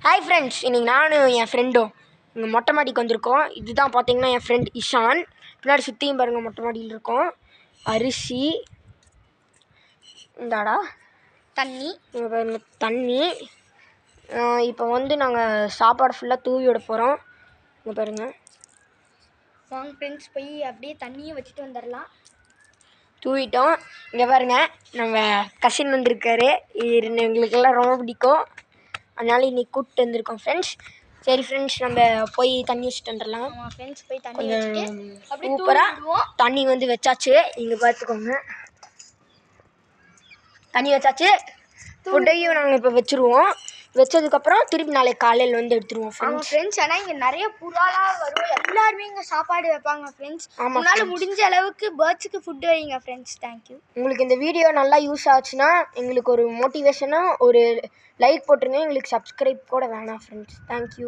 Hi friends, இன்றைக்கி நானும் என் ஃப்ரெண்டும் இங்கே மொட்டை மாடிக்கு வந்திருக்கோம். இதுதான் பார்த்தீங்கன்னா என் ஃப்ரெண்ட் இஷான். பின்னாடி சுற்றியும் பாருங்கள், மொட்டை மாடியில் இருக்கோம். அரிசி இந்தாடா தண்ணி, இங்கே பாருங்க தண்ணி. இப்போ வந்து நாங்கள் சாப்பாடு ஃபுல்லாக தூவி விட போகிறோம். இங்கே பாருங்கள், வாங்க ஃப்ரெண்ட்ஸ் போய் அப்படியே தண்ணியும் வச்சுட்டு வந்துடலாம். தூவிட்டோம். இங்கே பாருங்கள், நம்ம கசின் வந்திருக்காரு. இது எங்களுக்கெல்லாம் ரொம்ப பிடிக்கும், அதனால இன்னைக்கு கூப்பிட்டு வந்திருக்கோம் ஃப்ரெண்ட்ஸ். சரி ஃப்ரெண்ட்ஸ், நம்ம போய் தண்ணி வச்சுட்டு வந்துடலாம். ஃப்ரெண்ட்ஸ் போய் தண்ணி கொஞ்சம் வச்சுட்டு அப்படியே சூப்பராக தண்ணி வந்து வச்சாச்சு. இங்கே பார்த்துக்கோங்க, தண்ணி வச்சாச்சு. ஃபுட்டையும் நாங்கள் இப்போ வச்சுருவோம். வச்சதுக்கப்புறம் திருப்பி நாளைக்கு காலையில் வந்து எடுத்துருவோம் ஃப்ரெண்ட்ஸ். ஆனால் இங்கே நிறைய புறாலாம் வரும், எல்லாருமே இங்கே சாப்பாடு வைப்பாங்க ஃப்ரெண்ட்ஸ். ஆமாம், முடிஞ்ச அளவுக்கு பேர்ட்ஸுக்கு ஃபுட்டு வைங்க ஃப்ரெண்ட்ஸ். தேங்க்யூ. உங்களுக்கு இந்த வீடியோ நல்லா யூஸ் ஆச்சுன்னா எங்களுக்கு ஒரு மோட்டிவேஷனாக ஒரு லைக் போட்டுருங்க. எங்களுக்கு சப்ஸ்கிரைப் கூட வேணாம் ஃப்ரெண்ட்ஸ். தேங்க்யூ.